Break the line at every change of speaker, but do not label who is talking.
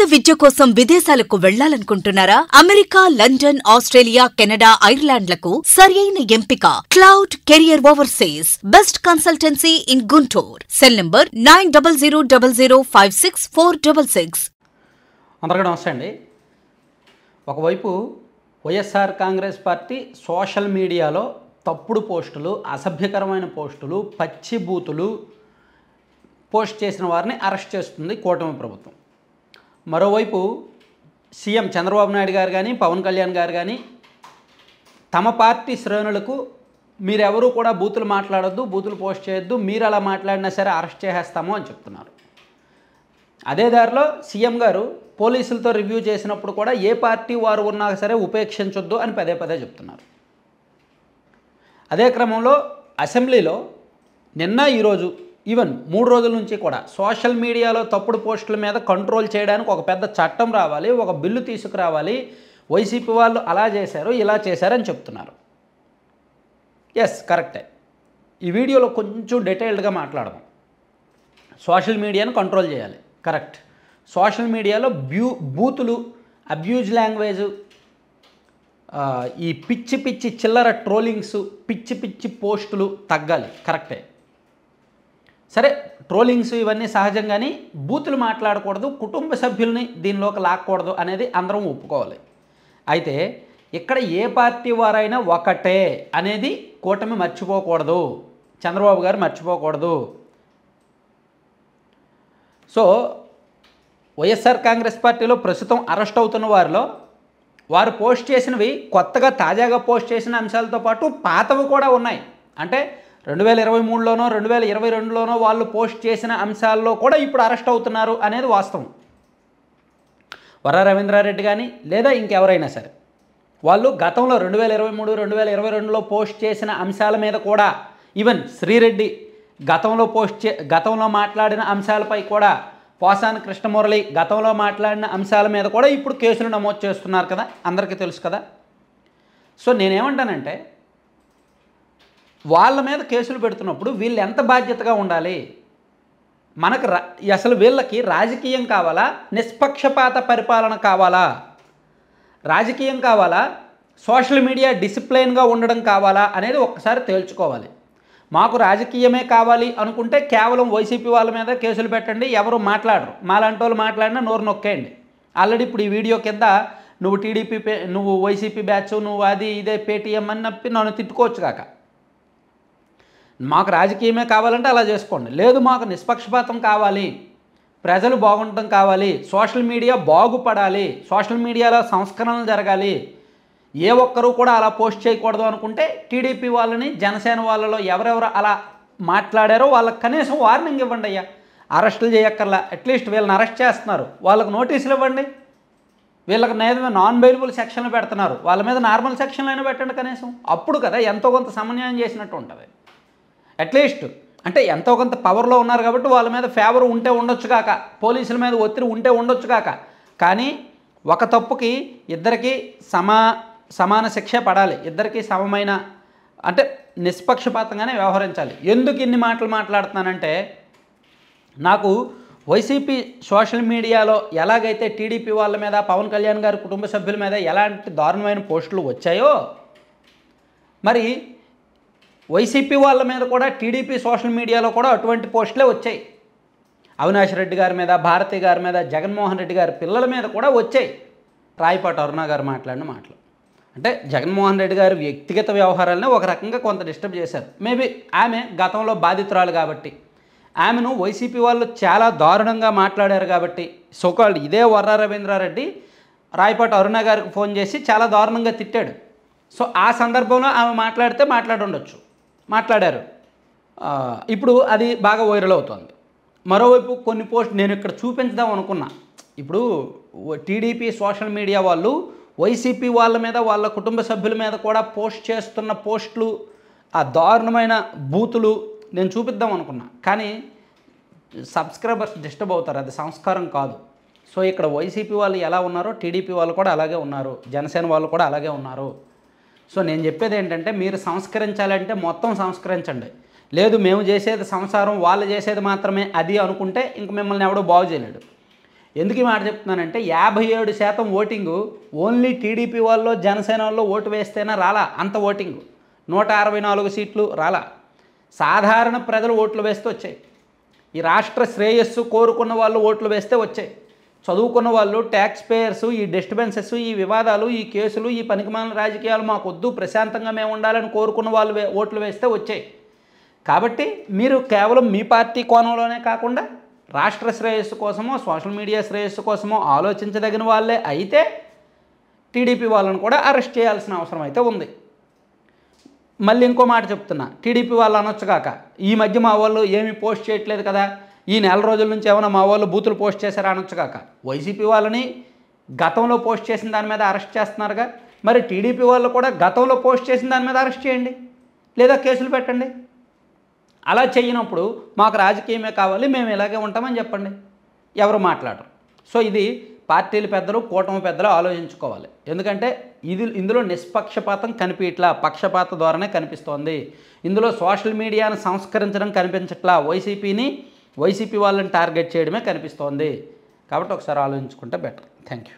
ఉన్నత విద్య కోసం విదేశాలకు వెళ్లాలనుకుంటున్నారా? అమెరికా, లండన్, ఆస్ట్రేలియా, కెనడా, ఐర్లాండ్లకు సరియైన ఎంపిక cloud career overseas. Best consultancy in Guntur. Cell number 9000056466.
అందరికీ నమస్తే అండి. ఒకవైపు వైఎస్ఆర్ కాంగ్రెస్ పార్టీ సోషల్ మీడియాలో తప్పుడు పోస్టులు, అసభ్యకరమైన పోస్టులు, పచ్చి బూతులు పోస్ట్ చేసిన వారిని అరెస్ట్ చేస్తుంది కూటమి ప్రభుత్వం. మరోవైపు సీఎం చంద్రబాబు నాయుడు గారు కానీ, పవన్ కళ్యాణ్ గారు కానీ తమ పార్టీ శ్రేణులకు మీరెవరూ కూడా బూతులు మాట్లాడొద్దు, బూతులు పోస్ట్ చేయొద్దు, మీరు అలా మాట్లాడినా సరే అరెస్ట్ చేసేస్తాము అని చెప్తున్నారు. అదే దారిలో సీఎం గారు పోలీసులతో రివ్యూ చేసినప్పుడు కూడా ఏ పార్టీ వారు ఉన్నా సరే ఉపేక్షించొద్దు అని పదే పదే చెప్తున్నారు. అదే క్రమంలో అసెంబ్లీలో నిన్న ఈరోజు ఈవెన్ 3 రోజుల నుంచి కూడా సోషల్ మీడియాలో తప్పుడు పోస్టుల మీద కంట్రోల్ చేయడానికి ఒక పెద్ద చట్టం రావాలి, ఒక బిల్లు తీసుకురావాలి, వైసీపీ వాళ్ళు అలా చేశారు, ఇలా చేశారని చెప్తున్నారు. ఎస్, కరెక్టే. ఈ వీడియోలో కొంచెం డీటెయిల్డ్గా మాట్లాడదాం. సోషల్ మీడియాను కంట్రోల్ చేయాలి, కరెక్ట్. సోషల్ మీడియాలో బూతులు, అబ్యూజ్ లాంగ్వేజ్, ఈ పిచ్చి పిచ్చి చిల్లర ట్రోలింగ్స్, పిచ్చి పిచ్చి పోస్టులు తగ్గాలి, కరెక్టే. సరే, ట్రోలింగ్స్ ఇవన్నీ సహజం, కానీ బూతులు మాట్లాడకూడదు, కుటుంబ సభ్యుల్ని దీనిలోకి లాక్కూడదు అనేది అందరం ఒప్పుకోవాలి. అయితే ఇక్కడ ఏ పార్టీ వారైనా ఒకటే అనేది కూటమి మర్చిపోకూడదు, చంద్రబాబు గారు మర్చిపోకూడదు. సో వైఎస్ఆర్ కాంగ్రెస్ పార్టీలో ప్రస్తుతం అరెస్ట్ అవుతున్న వారిలో వారు పోస్ట్ చేసినవి కొత్తగా తాజాగా పోస్ట్ చేసిన అంశాలతో పాటు పాతవి కూడా ఉన్నాయి. అంటే 2023లోనో 2022లోనో వాళ్ళు పోస్ట్ చేసిన అంశాల్లో కూడా ఇప్పుడు అరెస్ట్ అవుతున్నారు అనేది వాస్తవం. వర్రా రవీంద్రారెడ్డి కానీ లేదా ఇంకెవరైనా సరే వాళ్ళు గతంలో 2023, 2022లో పోస్ట్ చేసిన అంశాల మీద కూడా, ఈవెన్ శ్రీరెడ్డి గతంలో మాట్లాడిన అంశాలపై కూడా, పోసాని కృష్ణమురళి గతంలో మాట్లాడిన అంశాల మీద కూడా ఇప్పుడు కేసులు నమోదు చేస్తున్నారు కదా, అందరికీ తెలుసు కదా. సో నేనేమంటానంటే వాళ్ళ మీద కేసులు పెడుతున్నప్పుడు వీళ్ళు ఎంత బాధ్యతగా ఉండాలి? మనకు అసలు వీళ్ళకి రాజకీయం కావాలా, నిష్పక్షపాత పరిపాలన కావాలా? రాజకీయం కావాలా, సోషల్ మీడియా డిసిప్లైన్గా ఉండడం కావాలా అనేది ఒక్కసారి తేల్చుకోవాలి. మాకు రాజకీయమే కావాలి అనుకుంటే కేవలం వైసీపీ వాళ్ళ మీద కేసులు పెట్టండి, ఎవరు మాట్లాడరు. మాలాంటి వాళ్ళు మాట్లాడినా నోరు నొక్కేయండి. ఆల్రెడీ ఇప్పుడు ఈ వీడియో కింద నువ్వు టీడీపీ నువ్వు వైసీపీ బ్యాచ్, నువ్వు అది ఇదే పేటీఎం అని నప్పి నన్ను తిట్టుకోవచ్చు కాక. మాకు రాజకీయమే కావాలంటే అలా చేసుకోండి. లేదు, మాకు నిష్పక్షపాతం కావాలి, ప్రజలు బాగుండటం కావాలి, సోషల్ మీడియా బాగుపడాలి, సోషల్ మీడియాలో సంస్కరణలు జరగాలి, ఏ ఒక్కరూ కూడా అలా పోస్ట్ చేయకూడదు అనుకుంటే టీడీపీ వాళ్ళని, జనసేన వాళ్ళలో ఎవరెవరు అలా మాట్లాడారో వాళ్ళకి కనీసం వార్నింగ్ ఇవ్వండి అయ్యా. అరెస్టులు చేయక్కర్లా, అట్లీస్ట్ వీళ్ళని అరెస్ట్ చేస్తున్నారు, వాళ్ళకు నోటీసులు ఇవ్వండి. వీళ్ళకి నాన్ బెయిలబుల్ సెక్షన్లు పెడుతున్నారు, వాళ్ళ మీద నార్మల్ సెక్షన్లు అయినా పెట్టండి కనీసం. అప్పుడు కదా ఎంతో కొంత సమన్వయం చేసినట్టు ఉంటుంది. అట్లీస్ట్ అంటే ఎంతో కొంత పవర్లో ఉన్నారు కాబట్టి వాళ్ళ మీద ఫేవర్ ఉంటే ఉండొచ్చు కాక, పోలీసుల మీద ఒత్తిడి ఉంటే ఉండొచ్చు కాక, కానీ ఒక తప్పుకి ఇద్దరికీ సమాన శిక్ష పడాలి, ఇద్దరికీ సమమైన, అంటే నిష్పక్షపాతంగానే వ్యవహరించాలి. ఎందుకు ఇన్ని మాటలు మాట్లాడుతున్నానంటే, నాకు వైసీపీ సోషల్ మీడియాలో ఎలాగైతే టీడీపీ వాళ్ళ మీద, పవన్ కళ్యాణ్ గారి కుటుంబ సభ్యుల మీద ఎలాంటి దారుణమైన పోస్టులు వచ్చాయో, మరి వైసీపీ వాళ్ళ మీద కూడా టీడీపీ సోషల్ మీడియాలో కూడా అటువంటి పోస్టులే వచ్చాయి. అవినాష్ రెడ్డి గారి మీద, భారతి గారి మీద, జగన్మోహన్ రెడ్డి గారి పిల్లల మీద కూడా వచ్చాయి. రాయపాటి అరుణ గారు మాట్లాడిన మాటలు అంటే జగన్మోహన్ రెడ్డి గారి వ్యక్తిగత వ్యవహారాలని ఒక రకంగా కొంత డిస్టర్బ్ చేశారు. మేబీ ఆమె గతంలో బాధితురాలు కాబట్టి, ఆమెను వైసీపీ వాళ్ళు చాలా దారుణంగా మాట్లాడారు కాబట్టి, సోకాల్డ్ ఇదే వర్రా రవీంద్రారెడ్డి రాయపాటి అరుణ గారికి ఫోన్ చేసి చాలా దారుణంగా తిట్టాడు. సో ఆ సందర్భంలో ఆమె మాట్లాడారు. ఇప్పుడు అది బాగా వైరల్ అవుతుంది. మరోవైపు కొన్ని పోస్ట్ నేను ఇక్కడ చూపించదాం అనుకున్నా. ఇప్పుడు టీడీపీ సోషల్ మీడియా వాళ్ళు వైసీపీ వాళ్ళ మీద, వాళ్ళ కుటుంబ సభ్యుల మీద కూడా పోస్ట్ చేస్తున్న పోస్టులు, ఆ దారుణమైన బూతులు నేను చూపిద్దాం అనుకున్నా, కానీ సబ్స్క్రైబర్స్ డిస్టర్బ్ అవుతారు, అది సంస్కారం కాదు. సో ఇక్కడ వైసీపీ వాళ్ళు ఎలా ఉన్నారో టీడీపీ వాళ్ళు కూడా అలాగే ఉన్నారు, జనసేన వాళ్ళు కూడా అలాగే ఉన్నారు. సో నేను చెప్పేది ఏంటంటే, మీరు సంస్కరించాలంటే మొత్తం సంస్కరించండి. లేదు మేము చేసేది సంసారం, వాళ్ళు చేసేది మాత్రమే అది అనుకుంటే ఇంక మిమ్మల్ని ఎవడో బాగు చేయలేడు. ఎందుకు ఈ మాట చెప్తున్నానంటే 57% ఓటింగు ఓన్లీ టీడీపీ వాళ్ళు జనసేన వాళ్ళు ఓటు వేస్తేనే రాలా అంత ఓటింగు. 164 సీట్లు రాలా. సాధారణ ప్రజలు ఓట్లు వేస్తే వచ్చాయి. ఈ రాష్ట్ర శ్రేయస్సు కోరుకున్న వాళ్ళు ఓట్లు వేస్తే వచ్చాయి. చదువుకున్న వాళ్ళు, ట్యాక్స్ పేయర్సు, ఈ డిస్టర్బెన్సెస్, ఈ వివాదాలు, ఈ కేసులు, ఈ పనికిమాలిన రాజకీయాలు మాకొద్దు, ప్రశాంతంగా మేము ఉండాలని కోరుకున్న వాళ్ళు ఓట్లు వేస్తే వచ్చాయి. కాబట్టి మీరు కేవలం మీ పార్టీ కోణంలోనే కాకుండా రాష్ట్ర శ్రేయస్సు కోసమో సోషల్ మీడియా శ్రేయస్సు కోసమో ఆలోచించదగిన వాళ్ళే అయితే టీడీపీ వాళ్ళను కూడా అరెస్ట్ చేయాల్సిన అవసరం అయితే ఉంది. మళ్ళీ ఇంకో మాట చెప్తున్నా, టీడీపీ వాళ్ళు అనొచ్చు కాక ఈ మధ్య మా వాళ్ళు ఏమీ పోస్ట్ చేయట్లేదు కదా, ఈ నెల రోజుల నుంచి ఏమైనా మా వాళ్ళు బూతులు పోస్ట్ చేశారా అనొచ్చు కాక వైసీపీ వాళ్ళని గతంలో పోస్ట్ చేసిన దాని మీద అరెస్ట్ చేస్తున్నారుగా, మరి టీడీపీ వాళ్ళు కూడా గతంలో పోస్ట్ చేసిన దాని మీద అరెస్ట్ చేయండి లేదా కేసులు పెట్టండి. అలా చేయనప్పుడు మాకు రాజకీయమే కావాలి, మేము ఇలాగే ఉంటామని చెప్పండి. ఎవరు మాట్లాడరు. సో ఇది పార్టీల పెద్దలు, కూటమి పెద్దలు ఆలోచించుకోవాలి. ఎందుకంటే ఇందులో నిష్పక్షపాతం కనిపించట్లా, పక్షపాత ధోరణే కనిపిస్తోంది. ఇందులో సోషల్ మీడియాను సంస్కరించడం కనిపించట్లా, వైసీపీ వాళ్ళని టార్గెట్ చేయడమే కనిపిస్తోంది. కాబట్టి ఒకసారి ఆలోచించుకుంటే బెటర్. Thank you.